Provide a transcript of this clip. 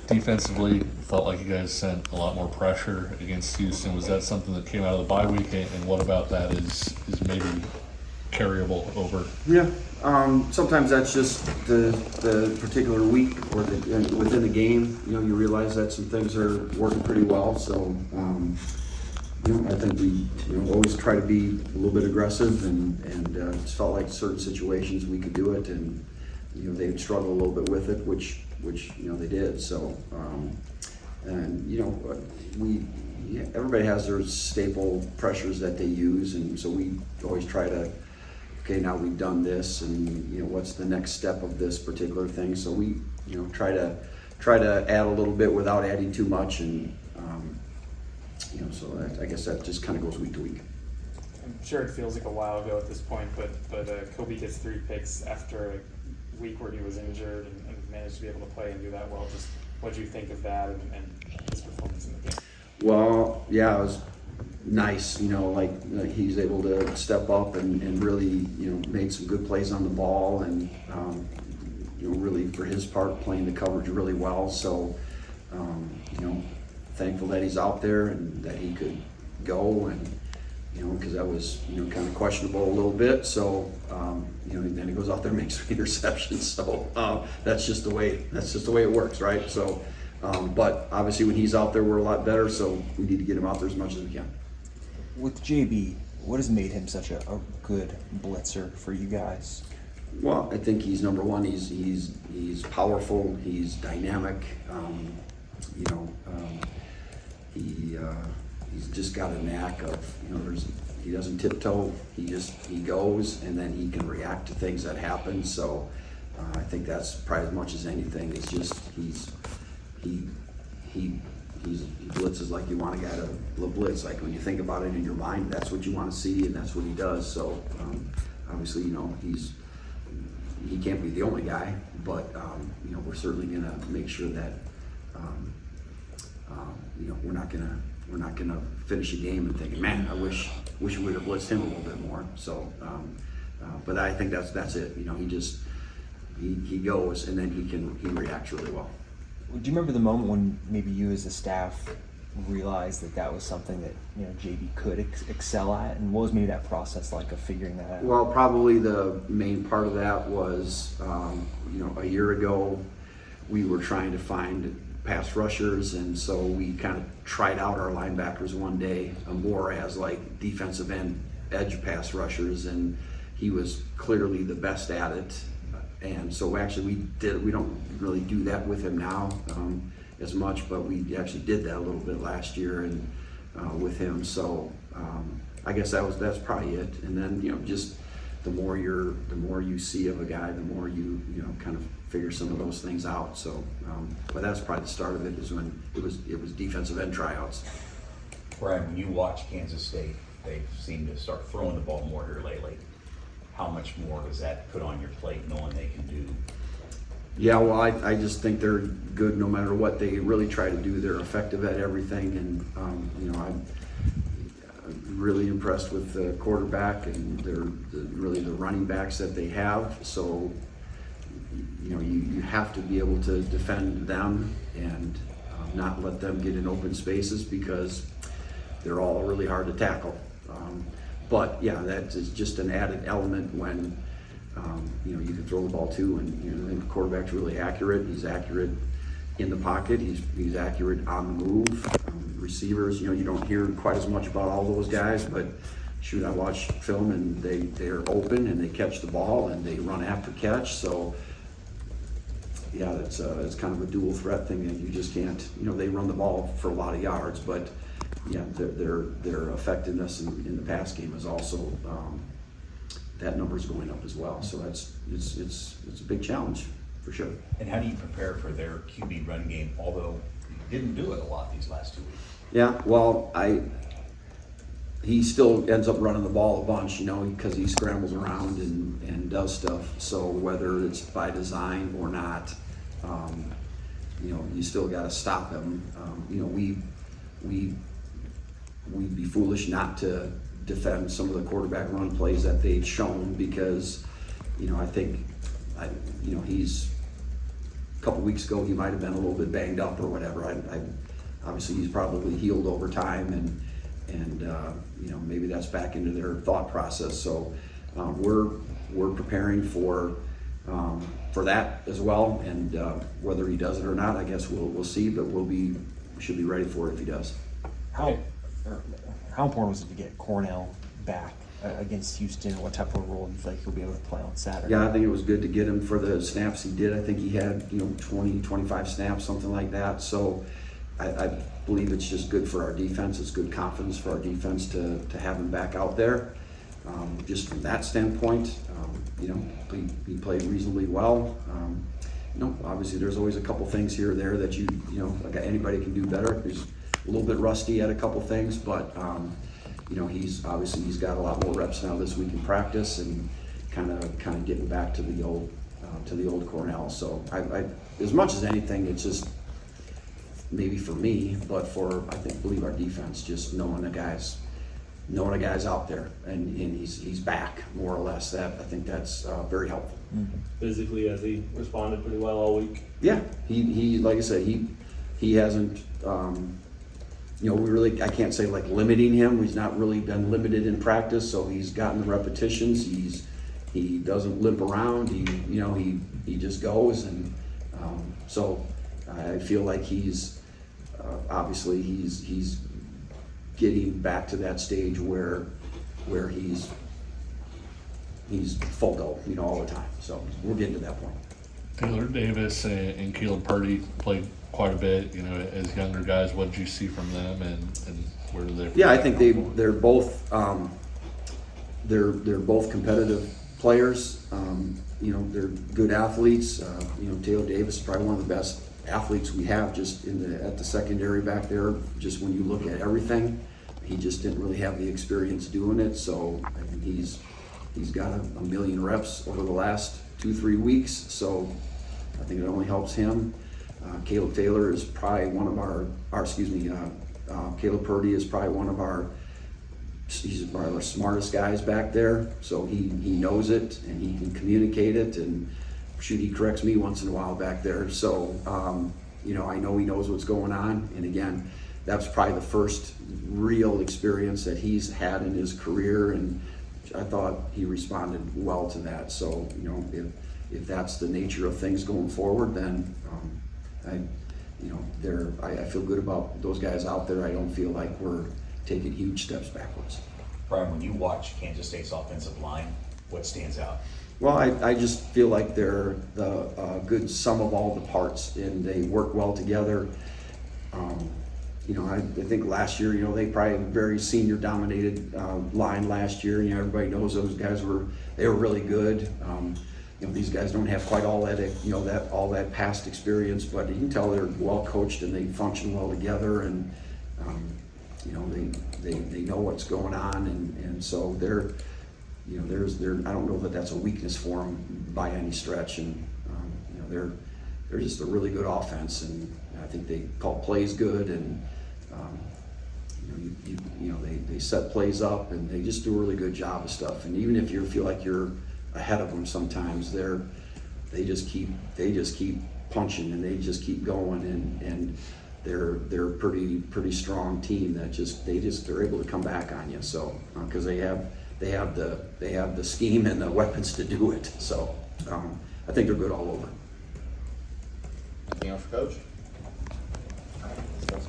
defensively, felt like you guys sent a lot more pressure against Houston. Was that something that came out of the bye week, and what about that is maybe carryable over? Yeah, sometimes that's just the particular week or within the game. You know, you realize that some things are working pretty well. So, I think we always try to be a little bit aggressive, and just felt like certain situations we could do it, and they'd struggle a little bit with it, which they did. So, everybody has their staple pressures that they use, and so we always try to. Okay, now we've done this, and what's the next step of this particular thing? So we try to add a little bit without adding too much, and so I guess that just kind of goes week to week. I'm sure it feels like a while ago at this point, but Kobe gets 3 picks after a week where he was injured and managed to be able to play and do that well. Just what do you think of that and his performance in the game? Well, yeah, it was nice, like he's able to step up and really, made some good plays on the ball, and really for his part playing the coverage really well. So, thankful that he's out there and that he could go, and because that was kind of questionable a little bit. So, then he goes out there and makes 3 interceptions. So that's just the way it works, right? So, but obviously when he's out there, we're a lot better. So we need to get him out there as much as we can. With JB, what has made him such a good blitzer for you guys? Well, I think he's number one. He's powerful. He's dynamic. He's just got a knack of he doesn't tiptoe. He goes, and then he can react to things that happen. So I think that's probably as much as anything. It's just he blitzes like you want a guy to blitz. Like when you think about it in your mind, that's what you want to see, and that's what he does. So obviously, he can't be the only guy, but we're certainly going to make sure that we're not gonna finish a game and thinking, man, I wish we would have blitzed him a little bit more. So, but I think that's it. He goes, and then he reacts really well. Do you remember the moment when maybe you as a staff realized that was something that JB could excel at, and what was maybe that process like of figuring that out? Well, probably the main part of that was a year ago we were trying to find pass rushers, and so we kind of tried out our linebackers one day more as like defensive end edge pass rushers, and he was clearly the best at it. And so actually we don't really do that with him now as much, but we actually did that a little bit last year and with him. So I guess that's probably it. And then just the more you see of a guy, the more you kind of figure some of those things out. So but that's probably the start of it, is when it was defensive end tryouts. Brian, when you watch Kansas State, they seem to start throwing the ball more here lately. How much more does that put on your plate, knowing they can do? Yeah, well, I just think they're good no matter what they really try to do. They're effective at everything, and I'm really impressed with the quarterback and really the running backs that they have. So you have to be able to defend them and not let them get in open spaces, because they're all really hard to tackle. But yeah, that is just an added element when you can throw the ball too, and the quarterback's really accurate. He's accurate in the pocket. He's accurate on the move. Receivers, you don't hear quite as much about all those guys, but shoot, I watch film and they're open and they catch the ball and they run after catch. So yeah, it's kind of a dual threat thing that you just can't. They run the ball for a lot of yards, but yeah, their effectiveness in the pass game is also that number's going up as well. So it's a big challenge for sure. And how do you prepare for their QB run game? Although you didn't do it a lot these last 2 weeks. Yeah, well, he still ends up running the ball a bunch, because he scrambles around and does stuff. So whether it's by design or not, you still got to stop him. We'd be foolish not to defend some of the quarterback run plays that they've shown, because I think he's a couple weeks ago, he might have been a little bit banged up or whatever. Obviously, he's probably healed over time, and you know, maybe that's back into their thought process. So we're preparing for that as well, and whether he does it or not, I guess we'll see. But we should be ready for it if he does. How important was it to get Cornell back against Houston? What type of role do you feel like he'll be able to play on Saturday? Yeah, I think it was good to get him for the snaps he did. I think he had, you know, 20, 25 snaps, something like that. So I believe it's just good for our defense. It's good confidence for our defense to have him back out there. Just from that standpoint, you know, he played reasonably well. You know, obviously there's always a couple things here or there that you know, like anybody can do better. He's a little bit rusty at a couple things, but you know, he's got a lot more reps now this week in practice, and kind of getting back to the old Cornell. So I as much as anything, it's just maybe for me, but for I believe our defense, just knowing the guys out there, and he's back more or less. That I think that's very helpful. Physically, has he responded pretty well all week? Yeah, he like I said, he hasn't. You know, I can't say like limiting him. He's not really been limited in practice, so he's gotten the repetitions. He doesn't limp around. He just goes, and so I feel like he's obviously he's getting back to that stage where he's full go, you know, all the time. So we're getting to that point. Taylor Davis and Caleb Purdy played quite a bit, you know, as younger guys. What did you see from them, and where do they? Yeah, I think they're both they're both competitive players. You know, they're good athletes. You know, Taylor Davis is probably one of the best athletes we have just at the secondary back there. Just when you look at everything, he just didn't really have the experience doing it. So I think he's got a million reps over the last 2-3 weeks. So I think it only helps him. Caleb Taylor is probably one of Caleb Purdy is probably he's probably our smartest guys back there. So he knows it, and he can communicate it, and shoot, he corrects me once in a while back there. So, you know, I know he knows what's going on. And again, that's probably the first real experience that he's had in his career, and I thought he responded well to that. So, you know, if that's the nature of things going forward, then I feel good about those guys out there. I don't feel like we're taking huge steps backwards. Brian, when you watch Kansas State's offensive line, what stands out? Well, I just feel like they're the good sum of all the parts, and they work well together. You know, I think last year, you know, they probably had a very senior dominated line last year. You know, everybody knows those guys were really good. You know, these guys don't have quite all that, you know, all that past experience, but you can tell they're well coached and they function well together, and you know, they know what's going on, and so they're, you know, I don't know that that's a weakness for them by any stretch, and you know, they're just a really good offense, and I think they call plays good, and you know, they set plays up, and they just do a really good job of stuff. And even if you feel like you're ahead of them, sometimes they just keep punching, and they just keep going, and they're a pretty strong team that they're able to come back on you. So because they have the scheme and the weapons to do it. So I think they're good all over. Anything else for Coach?